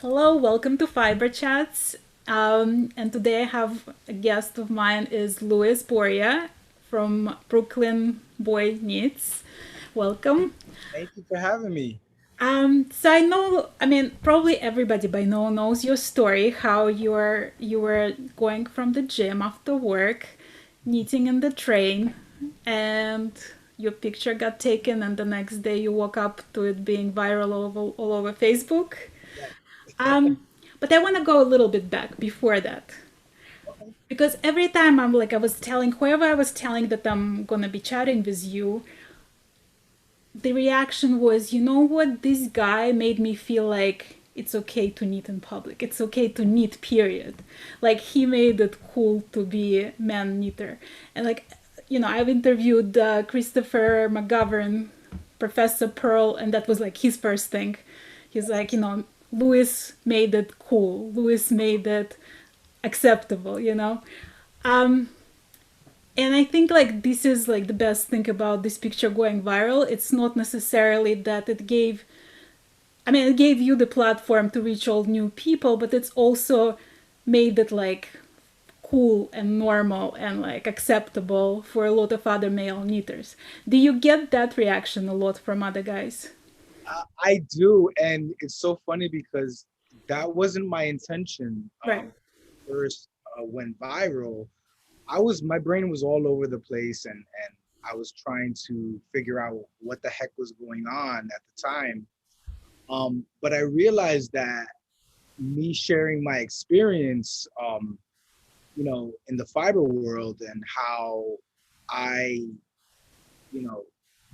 Hello, welcome to Fiberchats. And today I have a guest of mine is Boria from Brooklyn Boy Knits. Welcome. Thank you for having me. So I know, I mean, probably everybody by now knows your story, how you were going from the gym after work, knitting in the train, and your picture got taken, and the next day you woke up to it being viral all over Facebook. Yes. Um, but I want to go a little bit back before that. Okay. Because every time I'm like, I was telling whoever I was telling that I'm gonna be chatting with you, the reaction was, you know what, this guy made me feel like it's okay to knit in public. It's okay to knit, period. Like, he made it cool to be a man knitter. And, like, I've interviewed Christopher McGovern, Professor Pearl, and that was like his first thing. He's like, Lewis made it cool. Lewis made it acceptable. Um, and I think like this is like the best thing about this picture going viral. It's not necessarily that it gave you the platform to reach all new people, but it's also made it like cool and normal and like acceptable for a lot of other male knitters. Do you get that reaction a lot from other guys? I do, and it's so funny because that wasn't my intention. Right. First went viral. My brain was all over the place, and I was trying to figure out what the heck was going on at the time. But I realized that me sharing my experience, in the fiber world and how I, you know,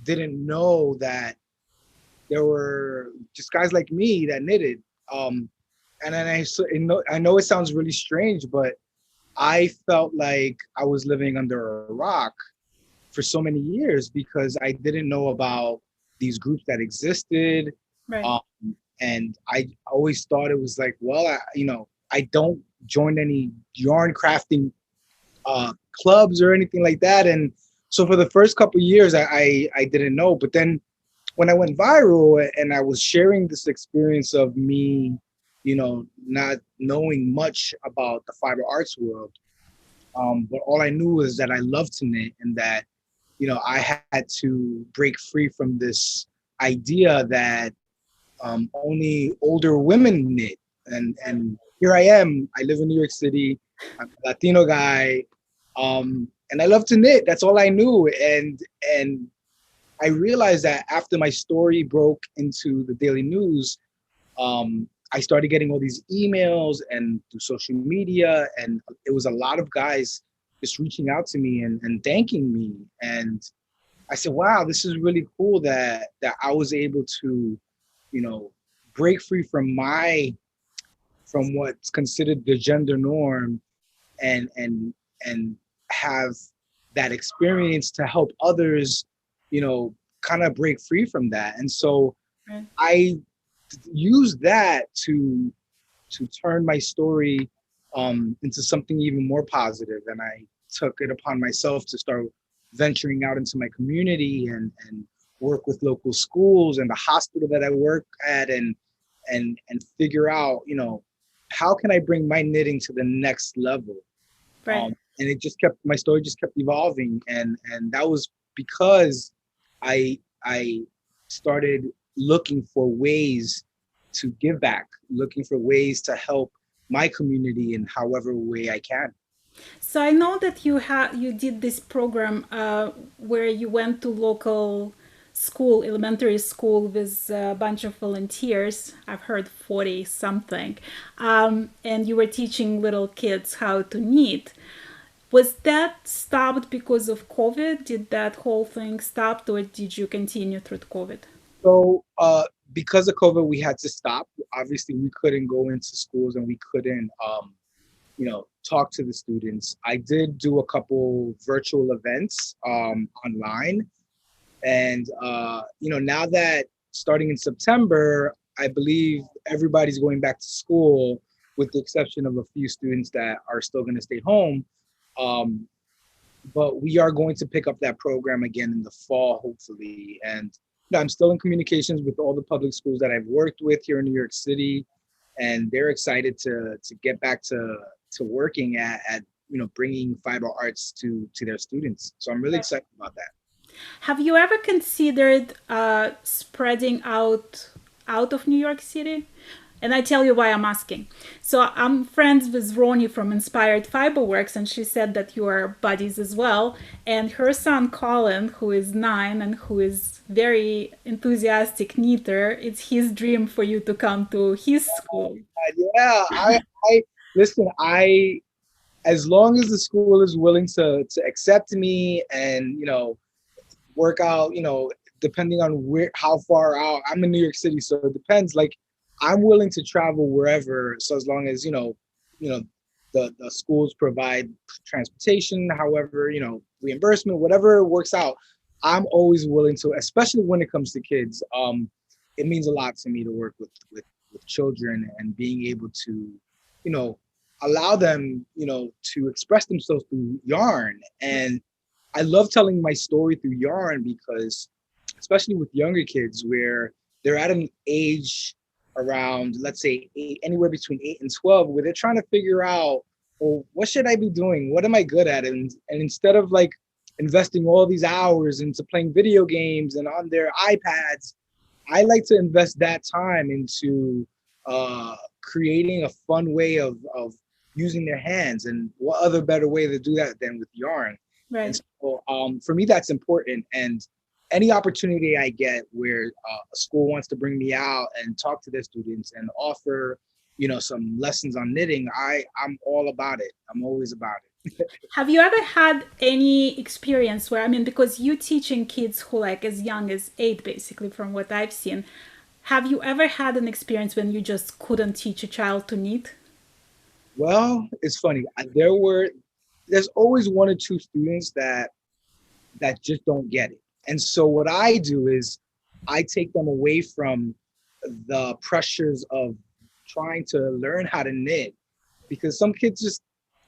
didn't know that there were just guys like me that knitted. Um, and then I know it sounds really strange, but I felt like I was living under a rock for so many years because I didn't know about these groups that existed. Right. Um, and I always thought it was like, well, I don't join any yarn crafting clubs or anything like that. And so for the first couple of years, I didn't know. But then when I went viral and I was sharing this experience of me, not knowing much about the fiber arts world, but all I knew was that I loved to knit and that, I had to break free from this idea that only older women knit. And here I am. I live in New York City. I'm a Latino guy, and I love to knit. That's all I knew. And I realized that after my story broke into the daily news, I started getting all these emails and through social media, and it was a lot of guys just reaching out to me and thanking me. And I said, "Wow, this is really cool that I was able to, you know, break free from what's considered the gender norm and have that experience to help others, kind of break free from that." And so Right. I used that to turn my story into something even more positive, and I took it upon myself to start venturing out into my community and work with local schools and the hospital that I work at, and figure out, how can I bring my knitting to the next level. Right. And my story just kept evolving, and that was because I started looking for ways to give back, looking for ways to help my community in however way I can. So I know that you did this program where you went to local school, elementary school, with a bunch of volunteers. I've heard 40 something, and you were teaching little kids how to knit. Was that stopped because of COVID? Did that whole thing stop, or did you continue through COVID? So because of COVID, we had to stop. Obviously, we couldn't go into schools and we couldn't, talk to the students. I did do a couple virtual events online. And now that starting in September, I believe everybody's going back to school, with the exception of a few students that are still going to stay home. Um, but we are going to pick up that program again in the fall, hopefully. And I'm still in communications with all the public schools that I've worked with here in New York City. and they're excited to get back to working at bringing fiber arts to their students. So I'm really excited about that. Have you ever considered spreading out of New York City? And I tell you why I'm asking. So I'm friends with Ronnie from Inspired Fiberworks, and she said that you are buddies as well. And her son Colin, who is 9 and who is very enthusiastic knitter, it's his dream for you to come to his school. Yeah, I listen. I As long as the school is willing to accept me and work out, depending on where how far out. I'm in New York City, so it depends. Like I'm willing to travel wherever, so as long as the schools provide transportation, however, reimbursement, whatever works out. I'm always willing to, especially when it comes to kids. It means a lot to me to work with children and being able to, you know, allow them, to express themselves through yarn. And I love telling my story through yarn because, especially with younger kids, where they're at an age around, let's say, anywhere between 8 and 12, where they're trying to figure out, well, what should I be doing? What am I good at? And instead of like investing all these hours into playing video games and on their iPads, I like to invest that time into creating a fun way of using their hands. And what other better way to do that than with yarn? And Right. so for me, that's important. And any opportunity I get where a school wants to bring me out and talk to their students and offer, some lessons on knitting, I'm all about it. I'm always about it. Have you ever had any experience where, I mean, because you teaching kids who like as young as 8, basically, from what I've seen, have you ever had an experience when you just couldn't teach a child to knit? Well, it's funny. There's always one or two students that just don't get it. And so what I do is I take them away from the pressures of trying to learn how to knit, because some kids just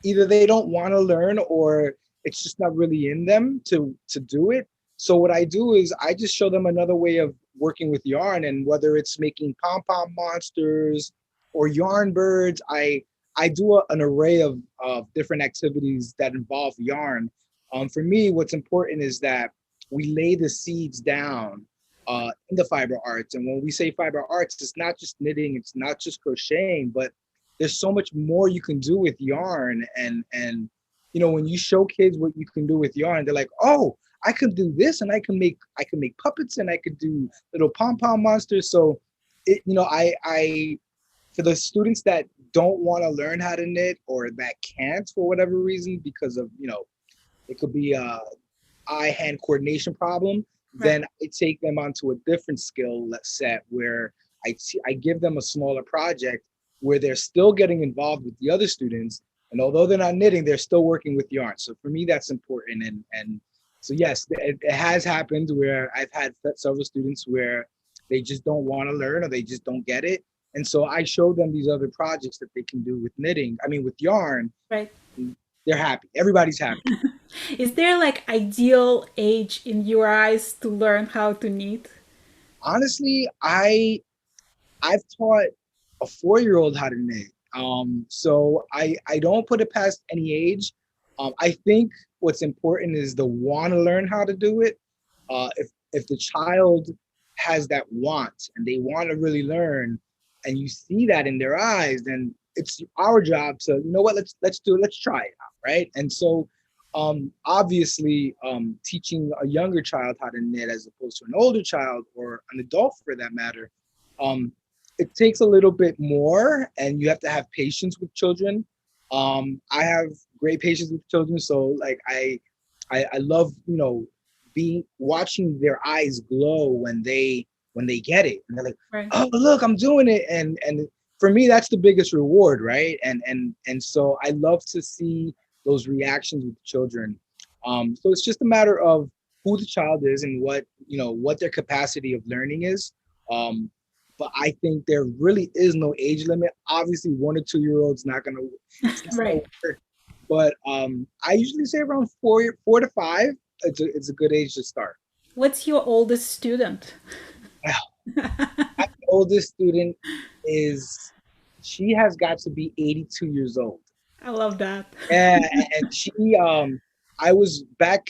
either they don't want to learn or it's just not really in them to do it. So what I do is I just show them another way of working with yarn, and whether it's making pom pom monsters or yarn birds, I do an array of different activities that involve yarn. For me, what's important is that we lay the seeds down in the fiber arts. And when we say fiber arts, it's not just knitting, it's not just crocheting, but there's so much more you can do with yarn. And when you show kids what you can do with yarn, they're like, oh, I can do this, and I can make puppets, and I could do little pom pom monsters. So I for the students that don't want to learn how to knit or that can't for whatever reason, because of it could be a eye-hand coordination problem, Right. then I take them onto a different skill set where I give them a smaller project where they're still getting involved with the other students, and although they're not knitting, they're still working with yarn. So for me, that's important. And so yes, it has happened where I've had several students where they just don't want to learn or they just don't get it, and so I show them these other projects that they can do with knitting. I mean, with yarn, Right. and they're happy. Everybody's happy. Is there like ideal age in your eyes to learn how to knit? Honestly, I've taught a 4-year-old how to knit. So I don't put it past any age. I think what's important is the want to learn how to do it. If the child has that want and they want to really learn, and you see that in their eyes, then it's our job to, what, let's do it, let's try it out, right? And so obviously teaching a younger child how to knit as opposed to an older child or an adult for that matter, um, it takes a little bit more, and you have to have patience with children. I have great patience with children, so like I love being watching their eyes glow when they get it, and they're like, Right. oh look, I'm doing it, and for me that's the biggest reward, right? And so I love to see those reactions with children. So it's just a matter of who the child is and what their capacity of learning is. Um, but I think there really is no age limit. Obviously, 1 or 2 year olds not gonna it's not gonna Right. work. But I usually say around 4 to 5. It's a good age to start. What's your oldest student? Well, my oldest student is She has got to be 82 years old. I love that. And she, I was back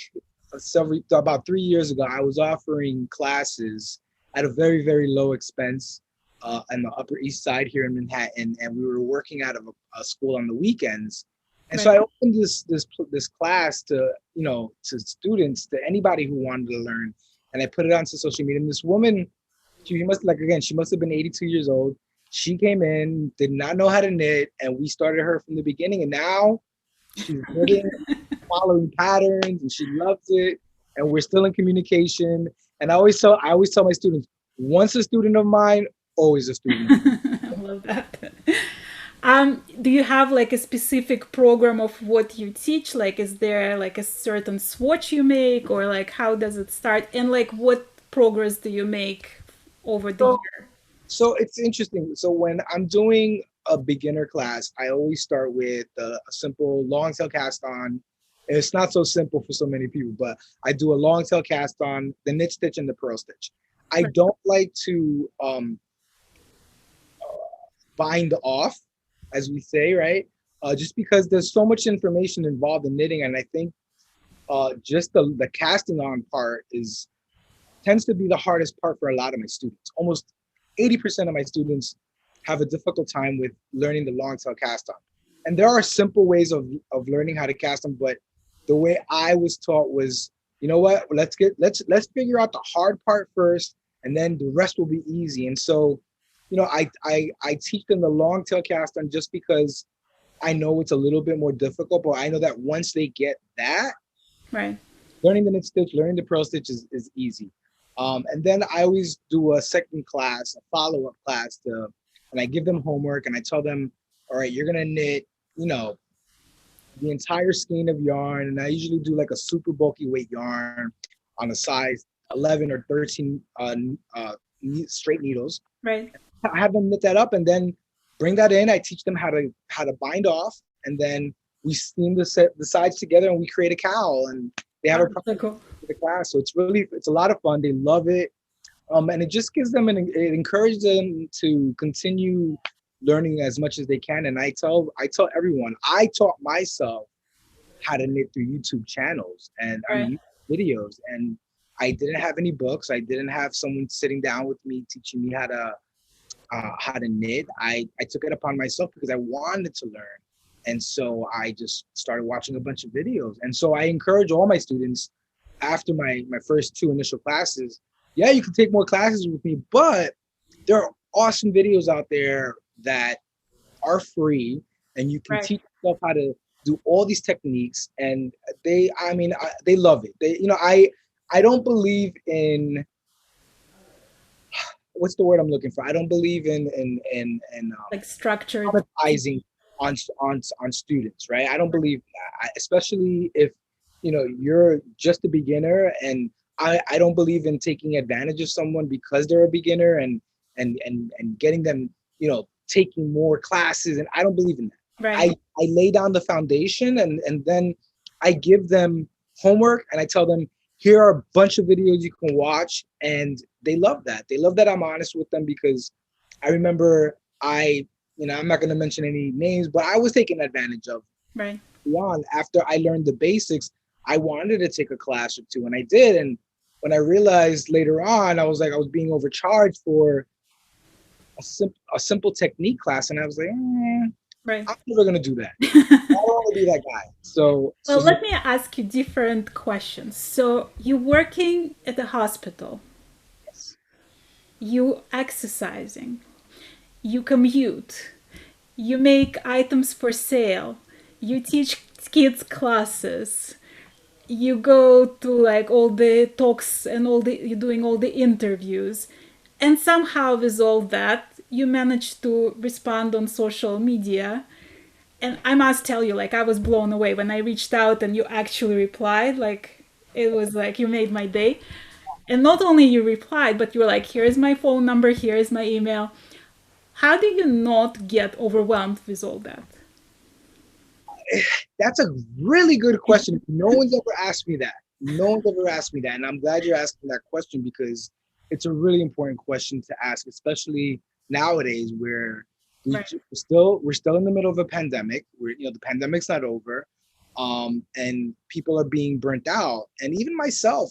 several about 3 years ago. I was offering classes at a very very low expense on the Upper East Side here in Manhattan, and we were working out of a school on the weekends. And so Right. I opened this class to to students, to anybody who wanted to learn, and I put it onto social media. And this woman, she must like again, she must have been 82 years old. She came in, did not know how to knit, and we started her from the beginning. And now she's knitting, following patterns, and she loves it. And we're still in communication. And I always tell my students, once a student of mine, always a student. I love that. Do you have like a specific program of what you teach? Like, is there like a certain swatch you make, or like how does it start? And like, what progress do you make over the So, year? so it's interesting. So when I'm doing a beginner class, I always start with a simple long tail cast on. It's not so simple for so many people, but I do a long tail cast on, the knit stitch, and the purl stitch. I Right. don't like to bind off, as we say, right? Just because there's so much information involved in knitting, and I think just the casting on part is tends to be the hardest part for a lot of my students. Almost 80% of my students have a difficult time with learning the long tail cast on. And there are simple ways of learning how to cast them, but the way I was taught was, you know what, let's figure out the hard part first, and then the rest will be easy. And so, I teach them the long tail cast on just because I know it's a little bit more difficult, but I know that once they get that, Right. learning the knit stitch, learning the purl stitch is easy. And then I always do a second class, a follow-up class and I give them homework and I tell them, all right, you're gonna knit, you know, the entire skein of yarn. And I usually do like a super bulky weight yarn on a size 11 or 13 straight needles. Right. I have them knit that up and then bring that in. I teach them how to bind off, and then we steam the sides together and we create a cowl, and they have Oh, a that's so cool. for the class. So it's a lot of fun. They love it, and it just gives them it encourages them to continue learning as much as they can. And I tell everyone, I taught myself how to knit through YouTube channels and I Right. mean videos, and I didn't have any books. I didn't have someone sitting down with me teaching me how to knit. I took it upon myself because I wanted to learn. And so I just started watching a bunch of videos. And so I encourage all my students after my first two initial classes, yeah, you can take more classes with me, but there are awesome videos out there that are free and you can Right. teach yourself how to do all these techniques. And they love it. I don't believe in, what's the word I'm looking for? I don't believe in Like structured traumatizing on students, right? I don't believe that, especially if you're just a beginner, and I don't believe in taking advantage of someone because they're a beginner and getting them taking more classes, and I don't believe in that. right. I lay down the foundation, and then I give them homework and I tell them, here are a bunch of videos you can watch, and they love that. They love that I'm honest with them, because I remember I'm not going to mention any names, but I was taken advantage of Right. beyond. After I learned the basics, I wanted to take a class or two, and I did. And when I realized later on, I was being overcharged for a simple technique class, and I was like, Right. I'm never going to do that. I don't want to be that guy. So Well, let me ask you different questions. So, you're working at the hospital, yes, you exercising, you commute, you make items for sale, you teach kids classes, you go to like all the talks and you're doing all the interviews, and somehow with all that you manage to respond on social media. And I must tell you, like, I was blown away when I reached out and you actually replied. Like, it was like you made my day. And not only you replied, but you were like, here's my phone number, here's my email. How do you not get overwhelmed with all that? that's a really good question. No one's ever asked me that. No one's ever asked me that. And I'm glad you're asking that question, because it's a really important question to ask, especially nowadays where We Right. we're still in the middle of a pandemic. The pandemic's not over, and people are being burnt out. And even myself,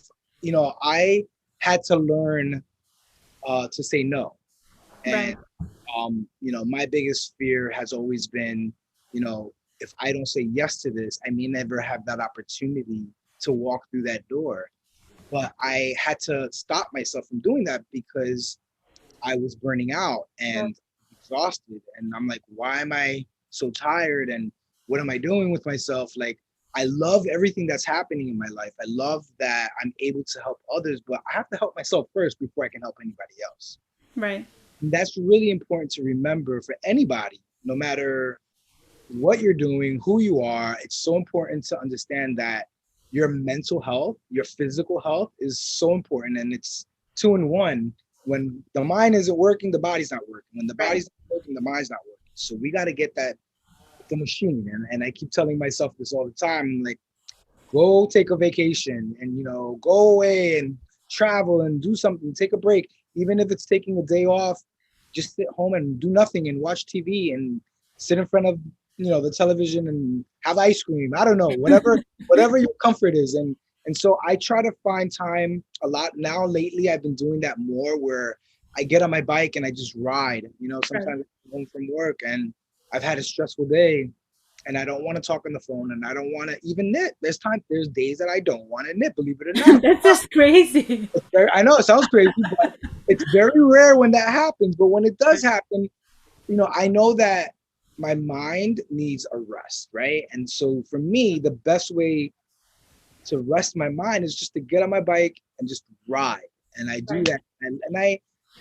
I had to learn to say no. And Right. my biggest fear has always been, if I don't say yes to this, I may never have that opportunity to walk through that door. But I had to stop myself from doing that because I was burning out Right. and exhausted. And I'm like, why am I so tired? And what am I doing with myself? Like, I love everything that's happening in my life. I love that I'm able to help others, but I have to help myself first before I can help anybody else. Right. And that's really important to remember for anybody, no matter what you're doing, who you are. It's so important to understand that your mental health, your physical health is so important. And it's two in one. When the mind isn't working, the body's not working. When the Right. body's not working, the mind's not working. So we got to get that the machine. And I keep telling myself this all the time. Like, go take a vacation and go away and travel and do something, take a break, even if it's taking a day off. Just sit home and do nothing and watch TV and sit in front of the television and have ice cream. I don't know, whatever your comfort is. And so I try to find time a lot now. Lately I've been doing that more, where I get on my bike and I just ride. Right. Sometimes I'm home from work and I've had a stressful day and I don't want to talk on the phone and I don't want to even knit. There's days that I don't want to knit, believe it or not. That's just crazy. I know it sounds crazy, but it's very rare when that happens. But when it does happen, I know that my mind needs a rest, right? And so for me, the best way to rest my mind is just to get on my bike and just ride. And I do Right. that.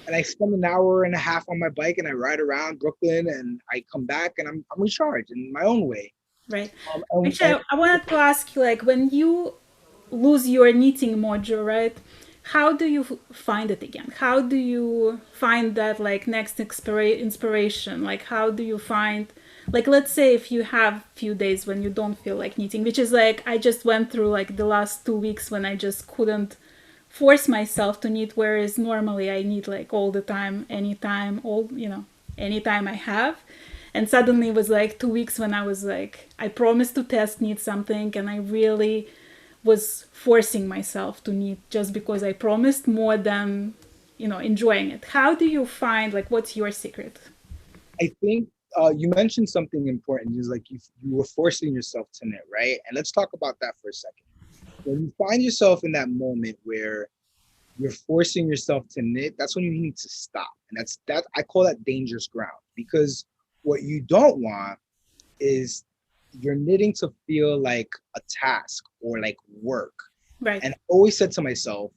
And I spend an hour and a half on my bike and I ride around Brooklyn and I come back and I'm recharged in my own way. Right. And Actually, I wanted to ask you, like, when you lose your knitting module, right? How do you find it again? How do you find that like next inspiration? Like, how do you find, like, let's say if you have few days when you don't feel like knitting, which is like I just went through like the last 2 weeks when I just couldn't force myself to knit, whereas normally I knit like all the time, anytime, anytime I have. And suddenly it was like 2 weeks when I was like, I promised to test knit something, and I really was forcing myself to knit just because I promised more than, enjoying it. How do you find, like, what's your secret? I think you mentioned something important is like you were forcing yourself to knit, right? And let's talk about that for a second. When you find yourself in that moment where you're forcing yourself to knit, that's when you need to stop. And that I call that dangerous ground, because what you don't want is your knitting to feel like a task or like work. Right. And I always said to myself,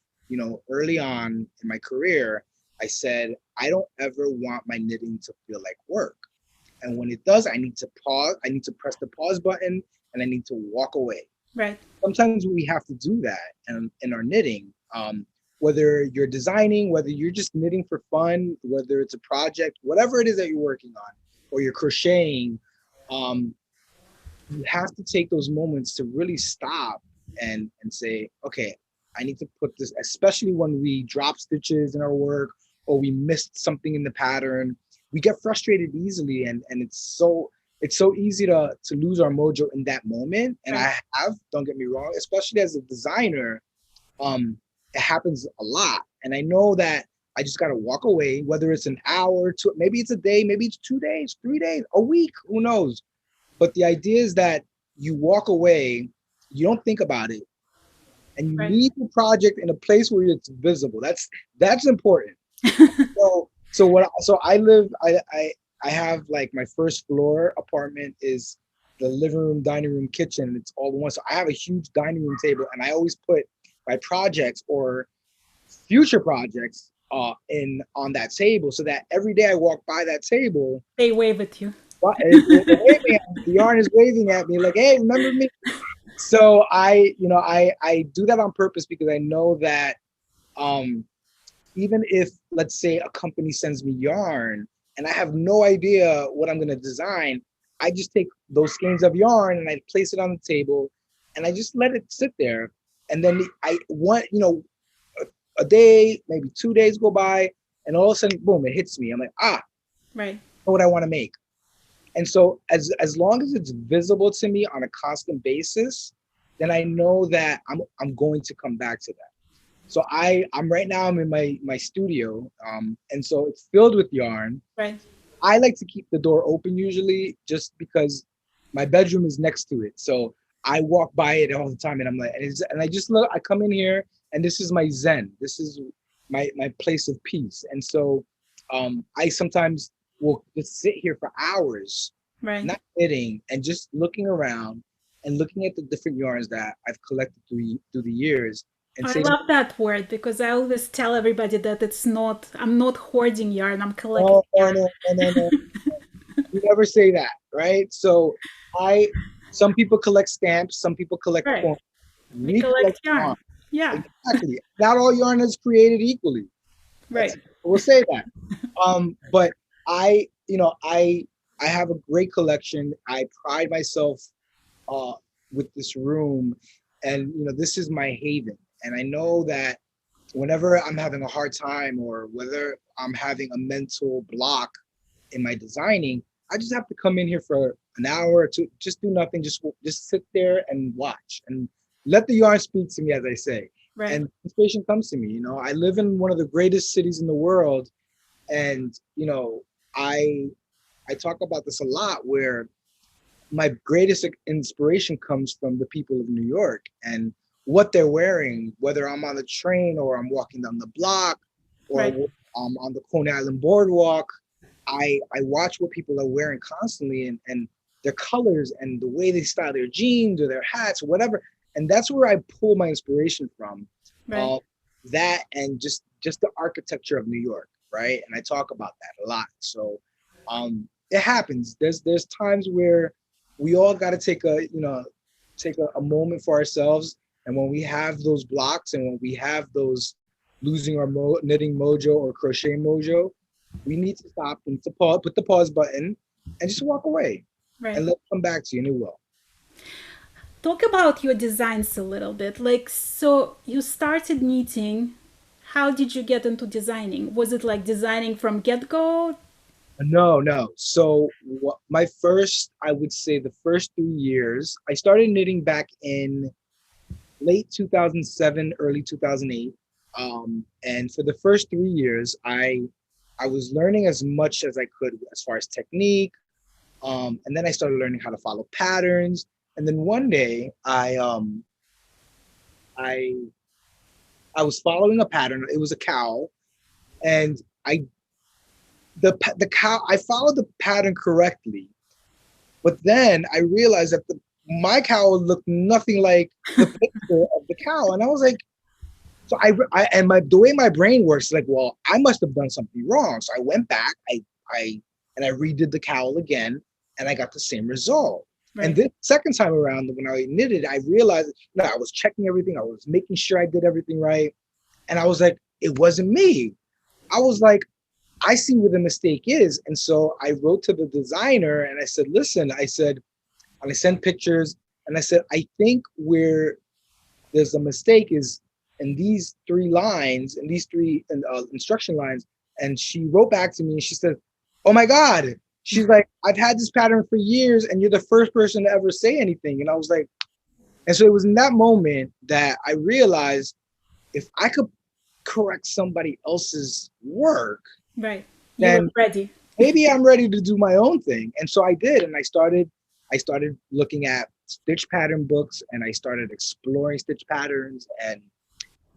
early on in my career, I said, I don't ever want my knitting to feel like work. And when it does, I need to pause. I need to press the pause button and I need to walk away. Right. Sometimes we have to do that in our knitting. Whether you're designing, whether you're just knitting for fun, whether it's a project, whatever it is that you're working on, or you're crocheting, um, you have to take those moments to really stop and say, okay, I need to put this, especially when we drop stitches in our work or we missed something in the pattern. We get frustrated easily, and it's so easy to lose our mojo in that moment. And Right. don't get me wrong, especially as a designer, it happens a lot. And I know that I just gotta walk away, whether it's an hour, two, maybe it's a day, maybe it's 2 days, 3 days, a week, who knows? But the idea is that you walk away, you don't think about it, and you Right. leave the project in a place where it's visible. That's important. So I live I have like my first floor apartment is the living room, dining room, kitchen. It's all in one. So I have a huge dining room table, and I always put my projects or future projects in on that table, so that every day I walk by that table, They wave at you. the yarn is waving at me like, hey, remember me? So I do that on purpose because I know that um, even if, let's say, a company sends me yarn and I have no idea what I'm going to design, I just take those skeins of yarn and I place it on the table and I just let it sit there. And then I want, a day, maybe 2 days go by, and all of a sudden, boom, it hits me. I'm like, Right. know what I want to make. And so as long as it's visible to me on a constant basis, then I know that I'm going to come back to that. So I'm right now I'm in my studio, and so it's filled with yarn. Right. I like to keep the door open usually just because my bedroom is next to it. So I walk by it all the time and I'm like, and I just look, I come in here and this is my zen. This is my place of peace. And so I sometimes will just sit here for hours, Right. not knitting and just looking around and looking at the different yarns that I've collected through the years and I say to love that word because I always tell everybody that it's not, I'm not hoarding yarn, I'm collecting myself, no, yarn. no, no, no, no. You never say that, right? So I, some people collect stamps, some people collect Right. coins. We We collect collect yarn. yarn. Yeah. Exactly. Not all yarn is created equally. Right. That's we'll say that. But I have a great collection. I pride myself uh with this room, and this is my haven. And I know that whenever I'm having a hard time or whether I'm having a mental block in my designing, I just have to come in here for an hour or two, just do nothing, just sit there and watch and let the yarn speak to me, as I say. Right. And inspiration comes to me. I live in one of the greatest cities in the world, and I talk about this a lot, where my greatest inspiration comes from the people of New York and what they're wearing, whether I'm on the train or I'm walking down the block or Right. I'm on the Coney Island boardwalk. I watch what people are wearing constantly, and their colors and the way they style their jeans or their hats or whatever. And that's where I pull my inspiration from. Right. Uh, that and just the architecture of New York, right? And I talk about that a lot. So it happens. There's times where we all got to take a moment for ourselves. And when we have those blocks and when we have those losing our knitting mojo or crochet mojo, we need to stop and to pause, put the pause button, and just walk away, Right. and let it come back to you, and it will. Talk about your designs a little bit. Like, so you started knitting. How did you get into designing? Was it like designing from get go? No, no. So my first, I would say, the first 3 years, I started knitting back in late 2007, early 2008. And for the first 3 years, I was learning as much as I could as far as technique. And then I started learning how to follow patterns. And then one day, I I was following a pattern. It was a cowl, and I the cow I followed the pattern correctly, but then I realized that my cow looked nothing like the picture of the cow, and I was like, so I and my the way my brain works, like, well, I must have done something wrong. So I went back, I and I redid the cowl again, and I got the same result. And Right. this second time around, when I knitted, I realized, no, I was checking everything, I was making sure I did everything right, and I was like, it wasn't me. I was like, I see where the mistake is. And so I wrote to the designer and I said, listen, I said, and I sent pictures and I said, I think where there's a mistake is in these three lines, in these three instruction lines. And she wrote back to me and she said, oh my God. She's like, I've had this pattern for years and you're the first person to ever say anything. And I was like, and so it was in that moment that I realized if I could correct somebody else's work, Right. You were then ready. maybe I'm ready to do my own thing. And so I did. And I started looking at stitch pattern books and I started exploring stitch patterns and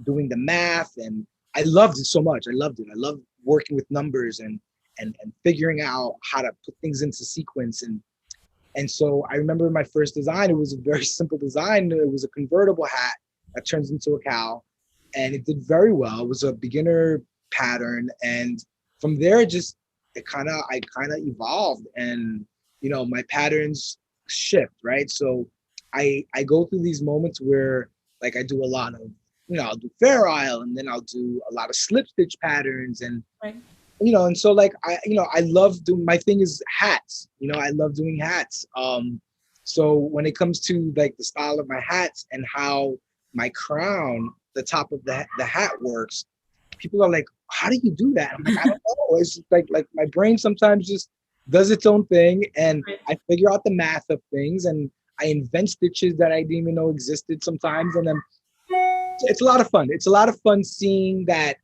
doing the math. And I loved it so much. I loved it. I loved working with numbers and figuring out how to put things into sequence. And so I remember my first design, it was a very simple design. It was a convertible hat that turns into a cow. And it did very well. It was a beginner pattern. And from there, I kind of evolved and, my patterns shift, right? So I go through these moments where like I do a lot of, I'll do Fair Isle and then I'll do a lot of slip stitch patterns Right. and so like I love doing, my thing is hats. I love doing hats. So when it comes to like the style of my hats and how my crown, the top of the hat works, people are like, how do you do that? I'm like, I don't know. It's like my brain sometimes just does its own thing, and Right. I figure out the math of things, and I invent stitches that I didn't even know existed sometimes, and then it's a lot of fun. It's a lot of fun seeing that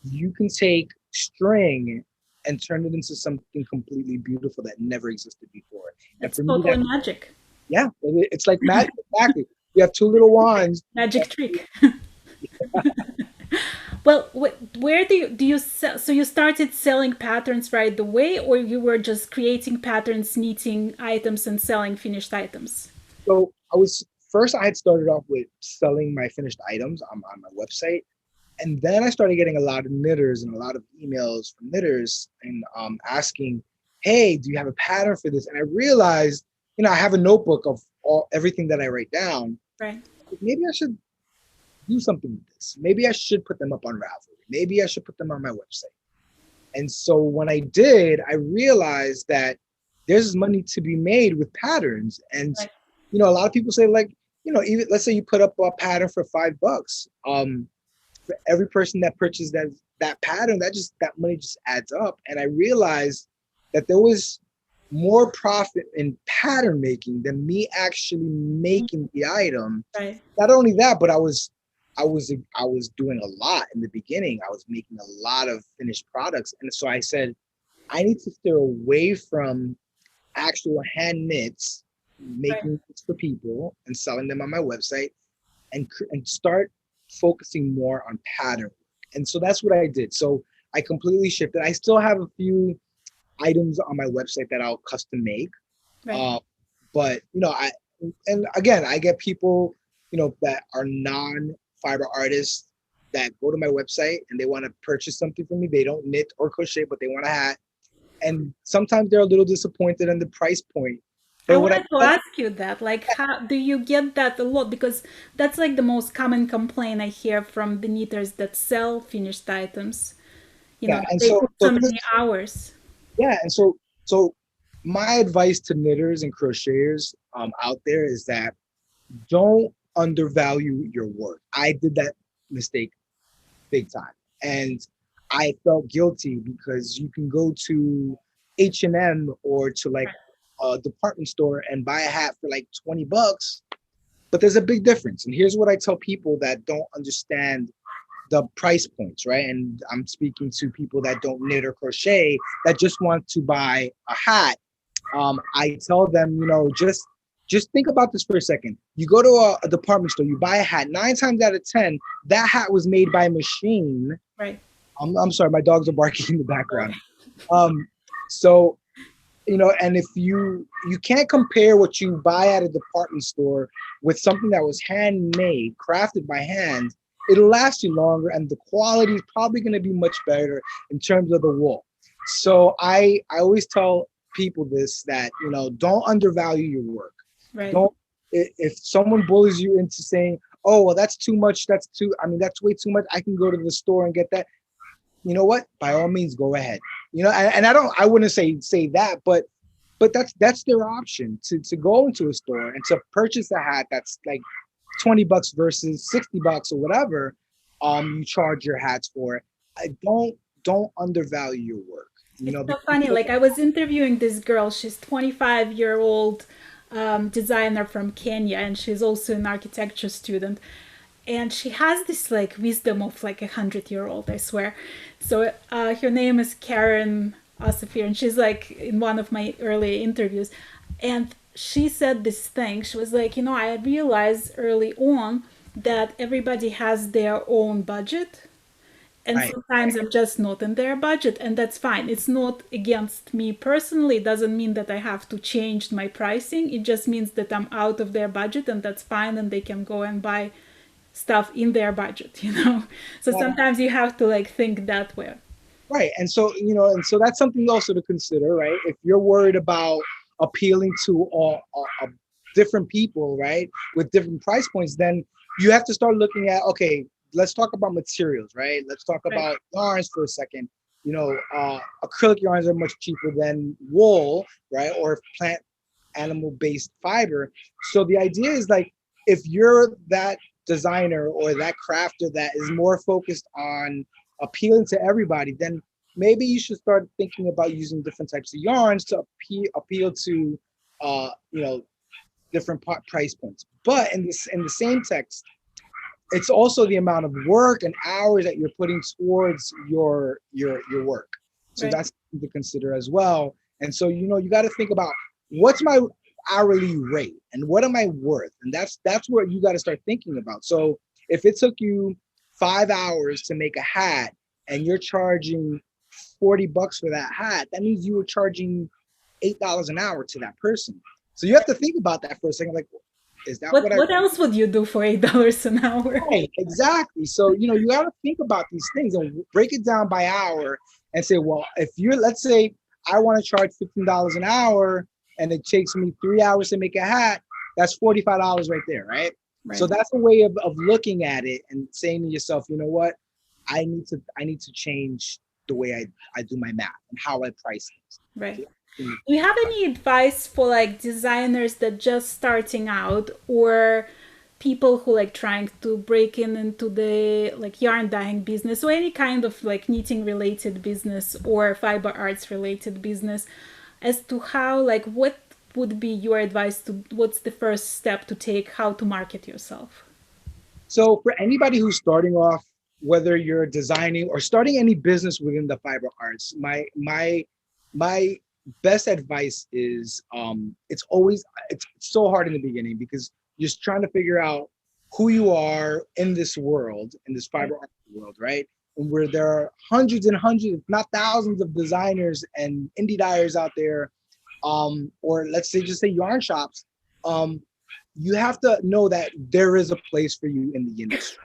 you can take string and turn it into something completely beautiful that never existed before. And It's for me, totally magic. yeah, it's like magic. Exactly. You have two little wands. Magic trick. Well, where do you sell? So you started selling patterns right away, or you were just creating patterns, knitting items, and selling finished items? So I was first. I had started off with selling my finished items on my website, and then I started getting a lot of knitters and a lot of emails from knitters and asking, "Hey, do you have a pattern for this?" And I realized, I have a notebook of everything that I write down. Right. Maybe I should do something with this. Maybe I should put them up on Ravelry. Maybe I should put them on my website. And so when I did, I realized that there's money to be made with patterns. And Right. a lot of people say, like, even let's say you put up a pattern for $5. For every person that purchased that pattern, that money just adds up. And I realized that there was more profit in pattern making than me actually making the item. Right. Not only that, but I was doing a lot in the beginning. I was making a lot of finished products, and so I said I need to steer away from actual hand knits, Right. making knits for people and selling them on my website, and start focusing more on pattern. And so that's what I did. So I completely shifted. I still have a few items on my website that I'll custom make. Right. Uh, but and again, I get people, that are non-fiber artists that go to my website and they want to purchase something from me. They don't knit or crochet, but they want a hat. And sometimes they're a little disappointed in the price point. I But what I wanted to tell, ask you that, like, how do you get that a lot? Because that's like the most common complaint I hear from the knitters that sell finished items. yeah, and They so put so so this many hours. yeah, and so my advice to knitters and crocheters out there is that don't undervalue your work. I did that mistake big time. And I felt guilty because you can go to H&M or to like a department store and buy a hat for like $20, but there's a big difference. And here's what I tell people that don't understand the price points, right? And I'm speaking to people that don't knit or crochet that just want to buy a hat. I tell them, just think about this for a second. You go to a department store, you buy a hat. 9 times out of 10, that hat was made by a machine. Right. I'm sorry, my dogs are barking in the Sorry. background. So and if you can't compare what you buy at a department store with something that was handmade, crafted by hand, it'll last you longer, and the quality is probably going to be much better in terms of the wool. So I always tell people this, that don't undervalue your work. Right. Don't If someone bullies you into saying, oh well, that's too much, that's way too much, I can go to the store and get that. You know what? By all means, go ahead. And I wouldn't say that, but that's their option to go into a store and to purchase a hat that's like $20 versus $60 or whatever. You charge your hats for. I don't undervalue your work. It's so Because funny. Like I was interviewing this girl. She's 25-year-old designer from Kenya, and she's also an architecture student. And she has this like wisdom of like 100-year-old, I swear. So her name is Karen Osifir, and she's like in one of my early interviews. And she said this thing. She was like, I realized early on that everybody has their own budget, and right, sometimes I'm just not in their budget, and that's fine. It's not against me personally. It doesn't mean that I have to change my pricing. It just means that I'm out of their budget, and that's fine, and they can go and buy stuff in their budget. So right, sometimes you have to like think that way. right. And so that's something also to consider, right? If you're worried about appealing to different people, right, with different price points, then you have to start looking at, okay, let's talk about materials, right? Let's talk Right. about yarns for a second. Acrylic yarns are much cheaper than wool, right, or plant animal based fiber. So the idea is like, if you're that designer or that crafter that is more focused on appealing to everybody, then maybe you should start thinking about using different types of yarns to appeal to you know, different price points. But in the same text, it's also the amount of work and hours that you're putting towards your work. So Right. that's something to consider as well. And so, you know, you got to think about what's my hourly rate and what am I worth? And that's where you got to start thinking about. So if it took you 5 hours to make a hat and you're charging $40 for that hat, that means you were charging $8 an hour to that person. So you have to think about that for a second. Like, is that what I What else would you do for $8 an hour? Right, exactly. So, you know, you got to think about these things and break it down by hour and say, well, if you're, let's say I want to charge $15 an hour and it takes me 3 hours to make a hat, that's $45 right there, right? So Right. that's a way of looking at it and saying to yourself, you know what, I need to change the way I do my math and how I price Right. things. Do you have any advice for like designers that just starting out or people who like trying to break in into the like yarn dyeing business or any kind of like knitting related business or fiber arts related business as to how like what would be your advice to what's the first step to take how to market yourself? So for anybody who's starting off, whether you're designing or starting any business within the fiber arts, my best advice is it's so hard in the beginning because you're trying to figure out who you are in this world, in this Right. fiber art world, right? And where there are hundreds and hundreds, if not thousands of designers and indie dyers out there, or let's say just say yarn shops, um, you have to know that there is a place for you in the industry.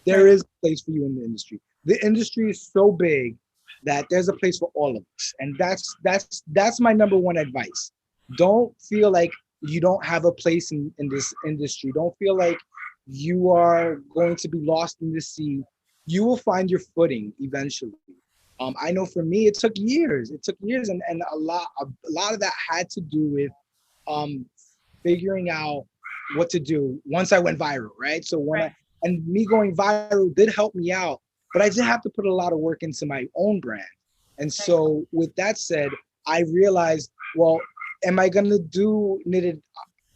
There Right. is a place for you in the industry. The industry is so big that there's a place for all of us, and that's my number one advice. Don't feel like you don't have a place in this industry. Don't feel like you are going to be lost in the sea. You will find your footing eventually. I know for me, it took years. It took years, and a lot of that had to do with um, figuring out what to do once I went viral, right? So when I Right. and me going viral did help me out, but I did have to put a lot of work into my own brand. And Right. so with that said, I realized, well, am I gonna do knitted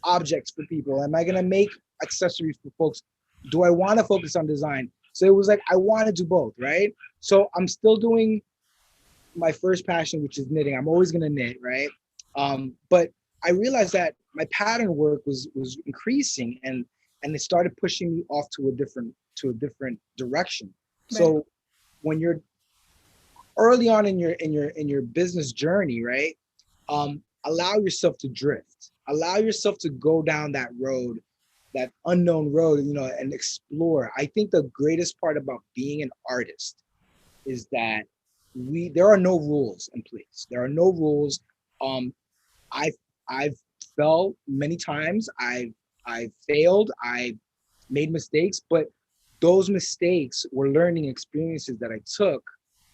objects for people? Am I gonna make accessories for folks? Do I want to focus on design? So it was like I want to do both, right? So I'm still doing my first passion, which is knitting. I'm always gonna knit, right? But I realized that my pattern work was increasing, and it started pushing me off to a different direction. Right. So when you're early on in your business journey, right? Allow yourself to drift. Allow yourself to go down that road, that unknown road, you know, and explore. I think the greatest part about being an artist is that we there are no rules in place. There are no rules. Um, I've I've fell many times. I've failed. I made mistakes, but those mistakes were learning experiences that I took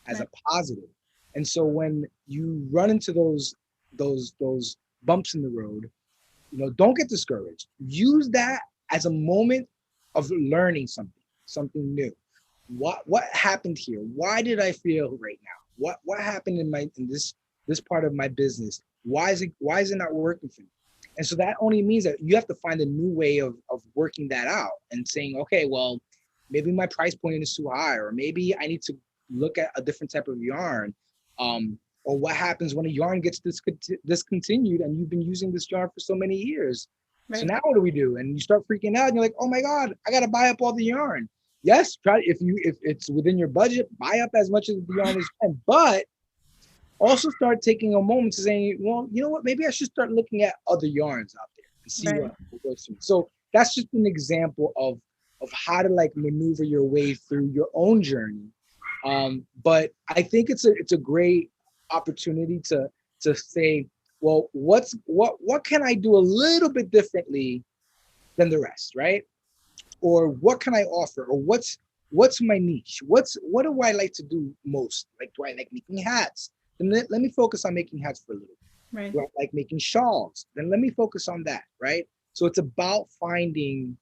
as a Right. positive. And so when you run into those bumps in the road, you know, don't get discouraged. Use that as a moment of learning something new. What happened here? Why did I fail right now? What happened in this part of my business? Why is it not working for me? And so that only means that you have to find a new way of working that out and saying, okay, well, maybe my price point is too high, or maybe I need to look at a different type of yarn. Or what happens when a yarn gets discontinued and you've been using this yarn for so many years? So Right. now what do we do? And you start freaking out and you're like, oh my God, I gotta buy up all the yarn. Yes, try if it's within your budget, buy up as much of the yarn as you can, but also start taking a moment to saying, well, you know what, maybe I should start looking at other yarns out there and see Right. what works for me. So that's just an example of how to like maneuver your way through your own journey. But I think it's a great opportunity to say, well, what can I do a little bit differently than the rest, right? Or what can I offer? Or what's my niche? What do I like to do most? Like, do I like making hats? Then let me focus on making hats for a little bit. Right. Do I like making shawls? Then let me focus on that, right? So it's about finding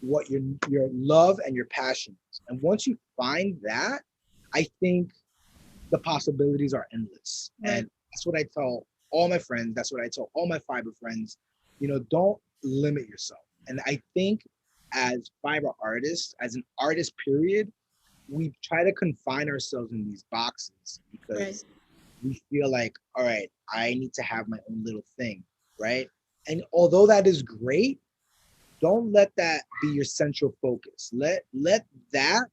what your love and your passion is. And once you find that, I think the possibilities are endless. Right. And that's what I tell all my friends. That's what I tell all my fiber friends. Don't limit yourself. And I think as fiber artists, as an artist, period, we try to confine ourselves in these boxes Right. because we feel like, all right, I need to have my own little thing, right? And although that is great, don't let that be your central focus. Let that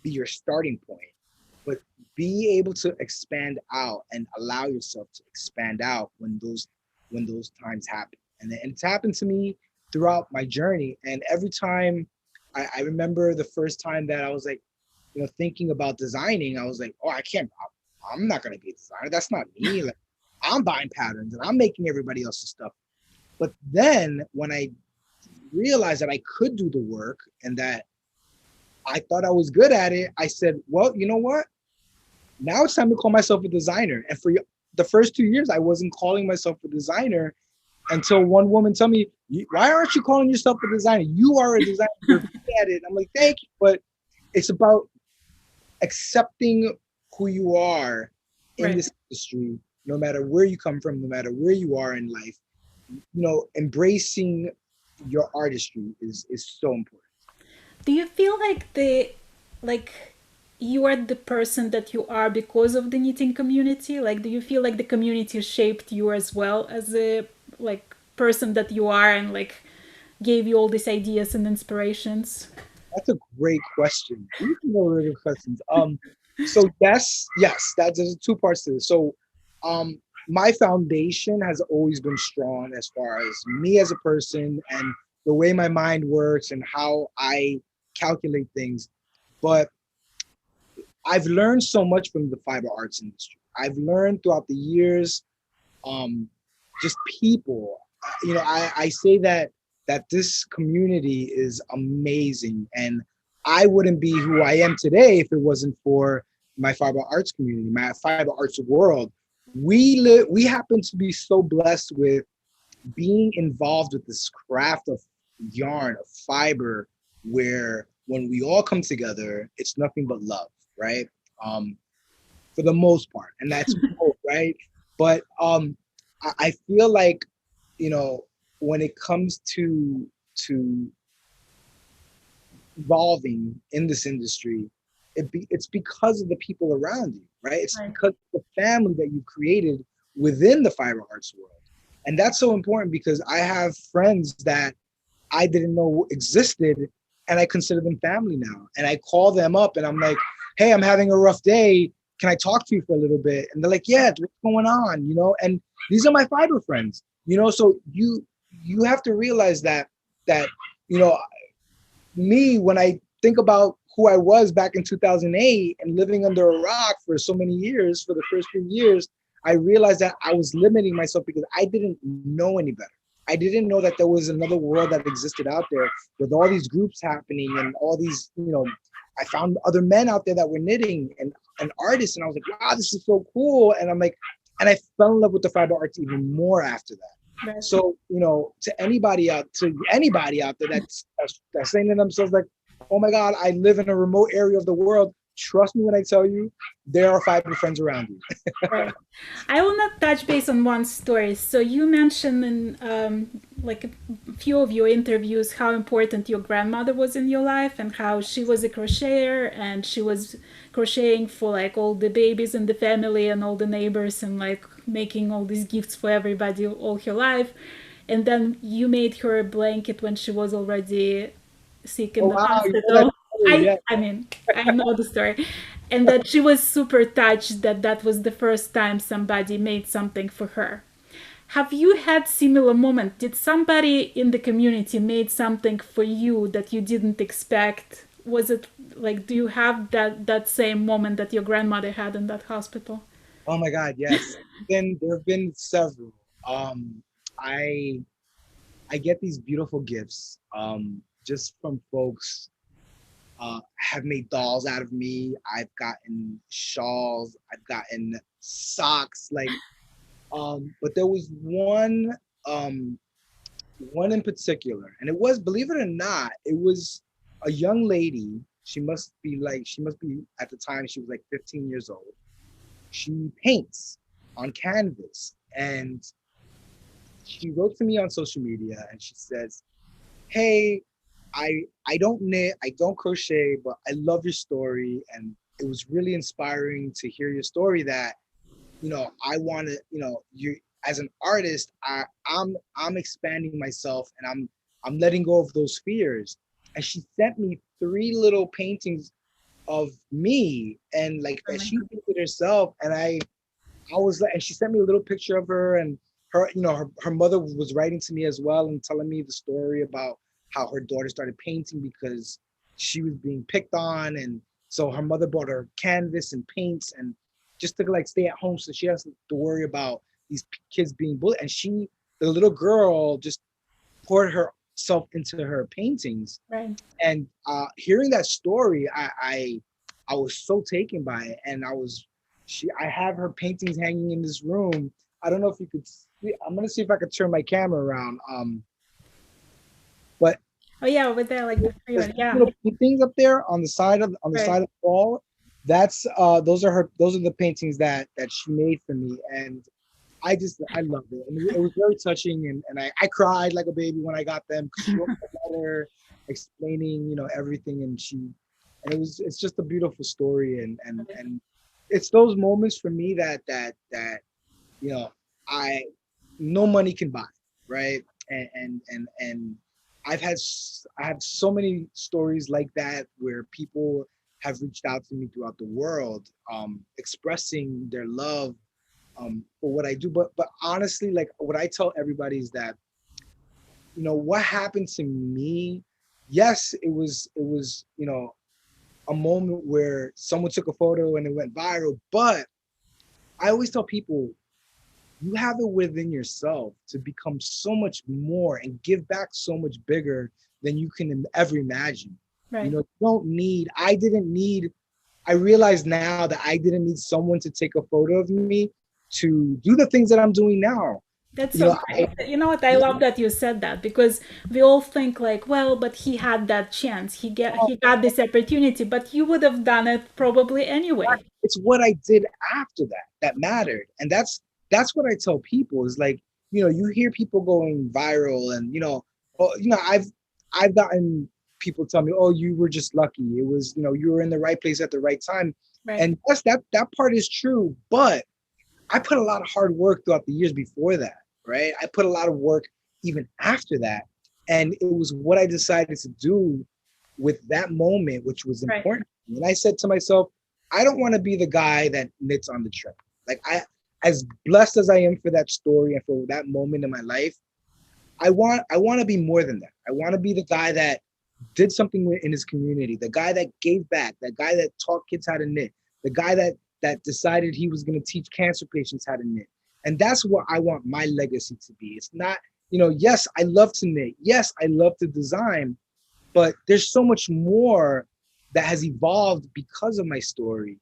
be your starting point, but be able to expand out and allow yourself to expand out when those times happen. And it's happened to me throughout my journey. And every time I remember the first time that I was like, thinking about designing, I was like, oh, I can't, I'm not gonna be a designer. That's not me. Like, I'm buying patterns and I'm making everybody else's stuff. But then when I realized that I could do the work and that I thought I was good at it, I said, well, you know what? Now it's time to call myself a designer. And for the first 2 years, I wasn't calling myself a designer until one woman told me, why aren't you calling yourself a designer? You are a designer. You're good at it. I'm like, thank you. But it's about accepting who you are in Right. this industry, no matter where you come from, no matter where you are in life. Embracing your artistry is so important. Do you feel like like you are the person that you are because of the knitting community? Like, do you feel like the community shaped you as well as a like person that you are and like gave you all these ideas and inspirations? That's a great question. These are really good questions. So yes, there's two parts to this. So, my foundation has always been strong as far as me as a person and the way my mind works and how I calculate things. But I've learned so much from the fiber arts industry. I've learned throughout the years, um, just people. I say that this community is amazing, and I wouldn't be who I am today if it wasn't for my fiber arts community, my fiber arts world. We happen to be so blessed with being involved with this craft of yarn, of fiber, where when we all come together, it's nothing but love, right? Um, for the most part, and that's both, right? But I feel like, you know, when it comes to evolving in this industry, it's because of the people around you, right? It's Right. because of the family that you created within the fiber arts world. And that's so important because I have friends that I didn't know existed, and I consider them family now. And I call them up and I'm like, hey, I'm having a rough day. Can I talk to you for a little bit? And they're like, yeah, what's going on? And these are my fiber friends, so you have to realize that, you know, me, when I think about who I was back in 2008 and living under a rock for so many years, for the first few years, I realized that I was limiting myself because I didn't know any better. I didn't know that there was another world that existed out there with all these groups happening and all these, I found other men out there that were knitting and artists. And I was like, wow, this is so cool. And I'm like, and I fell in love with the fiber arts even more after that. Right. So, to anybody out there that's saying to themselves like, oh my God, I live in a remote area of the world. Trust me when I tell you, there are fiber friends around you. Right. I will not touch base on one story. So you mentioned in like a few of your interviews how important your grandmother was in your life and how she was a crocheter and she was crocheting for like all the babies in the family and all the neighbors and like making all these gifts for everybody all her life. And then you made her a blanket when she was already sick in Oh the wow, you know that hospital. story, I yeah. I mean, I know the story. And that she was super touched that that was the first time somebody made something for her. Have you had similar moment? Did somebody in the community made something for you that you didn't expect? Was it like do you have that same moment that your grandmother had in that hospital? Oh my God, yes. Then there have been several. Um, I I get these beautiful gifts just from folks. Have made dolls out of me. I've gotten shawls. I've gotten socks. But there was um, one in particular, and it was, believe it or not, it was a young lady. She must be at the time she was like 15 years old, she paints on canvas, and she wrote to me on social media, and she says, "Hey, I don't knit, I don't crochet, but I love your story, and it was really inspiring to hear your story. That I want to, you as an artist, I'm expanding myself, and I'm letting go of those fears." And she sent me three little paintings of me, and like that she painted herself, and I was like, and she sent me a little picture of her, and her mother was writing to me as well and telling me the story about how her daughter started painting because she was being picked on, and so her mother bought her canvas and paints and just to like stay at home so she has to worry about these kids being bullied. And the little girl, just poured herself into her paintings. Right. And hearing that story, I was so taken by it, and I have her paintings hanging in this room. I don't know if you could see. I'm gonna see if I could turn my camera around. But Oh yeah, over there, like the three there's one. Yeah. little paintings up there on the side of Right. the wall. That's those are the paintings that she made for me, and I loved it, and it was very touching, and I cried like a baby when I got them because she wrote a letter explaining everything, and it's just a beautiful story, and it's those moments for me that you know I no money can buy, right? And I have so many stories like that where people have reached out to me throughout the world, expressing their love for what I do. But honestly, like what I tell everybody is that what happened to me. Yes, it was a moment where someone took a photo and it went viral. But I always tell people you have it within yourself to become so much more and give back so much bigger than you can ever imagine. Right. You don't need. I didn't need. I realize now that I didn't need someone to take a photo of me to do the things that I'm doing now. That's You so know, great. You know what? I love that you said that because we all think like, well, but he had that chance. He got this opportunity, but you would have done it probably anyway. it's what I did after that mattered, and that's what I tell people is like, you hear people going viral, and I've gotten people tell me, oh, you were just lucky. It was you were in the right place at the right time, Right. and yes, that part is true, but I put a lot of hard work throughout the years before that, right? I put a lot of work even after that. And it was what I decided to do with that moment, which was Right. important. And I said to myself, I don't want to be the guy that knits on the trip. Like as blessed as I am for that story and for that moment in my life, I want to be more than that. I want to be the guy that did something in his community, the guy that gave back, the guy that taught kids how to knit, the guy that decided he was going to teach cancer patients how to knit. And that's what I want my legacy to be. It's not, yes, I love to knit. Yes, I love to design, but there's so much more that has evolved because of my story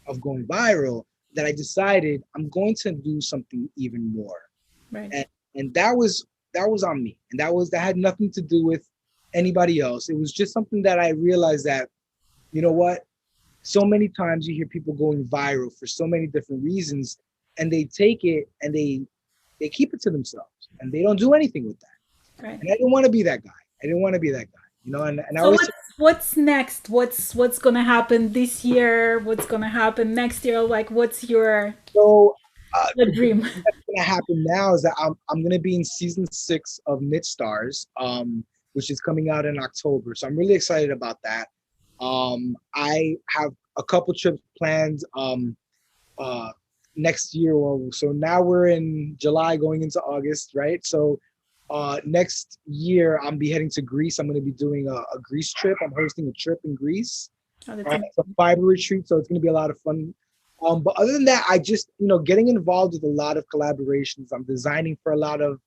of going viral that I decided I'm going to do something even more. Right. And that was on me, and that had nothing to do with anybody else. It was just something that I realized that what, so many times you hear people going viral for so many different reasons, and they take it and they keep it to themselves and they don't do anything with that. Right. And I didn't want to be that guy. I didn't want to be that guy, and I So always what's next? What's gonna happen this year? What's gonna happen next year? Like, what's your so the the dream? that's gonna happen now is that I'm gonna be in season 6 of Knit Stars, which is coming out in October. So I'm really excited about that. I have a couple trips planned uh, next year. So now we're in July, going into August, right? So next year I'm be heading to Greece. I'm going to be doing a Greece trip. I'm hosting a trip in Greece. Oh, that's It's a fiber retreat, so it's going to be a lot of fun. But other than that, I just getting involved with a lot of collaborations. I'm designing for a lot of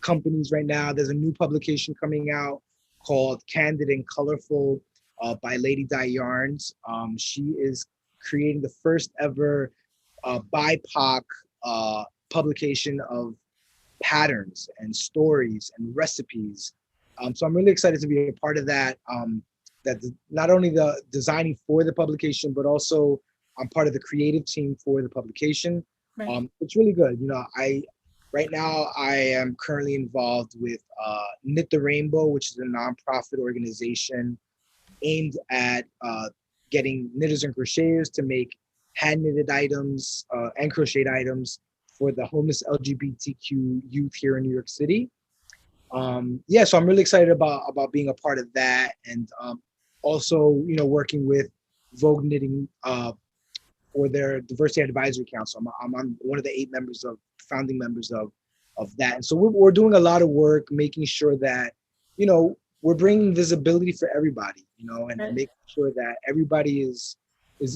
companies right now. There's a new publication coming out called Candid and Colorful by Lady Di Yarns. She is creating the first ever BIPOC publication of patterns and stories and recipes. So I'm really excited to be a part of that. That not only the designing for the publication, but also I'm part of the creative team for the publication. Right. It's really good. I right now I am currently involved with Knit the Rainbow, which is a nonprofit organization aimed at getting knitters and crocheters to make hand knitted items and crocheted items for the homeless LGBTQ youth here in New York City. Yeah, so I'm really excited about being a part of that, and also working with Vogue Knitting for their Diversity Advisory Council. I'm on one of the 8 founding members of that, and so we're doing a lot of work making sure that we're bringing visibility for everybody, and Right. making sure that everybody is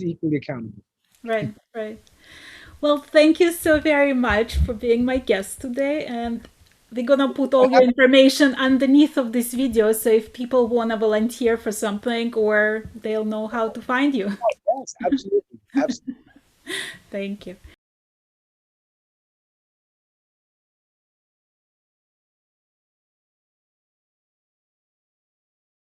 equally accountable. Right. Right. Well, thank you so very much for being my guest today. And we're gonna put all your information underneath of this video, so if people wanna volunteer for something, or they'll know how to find you. Yes, absolutely, absolutely. Thank you.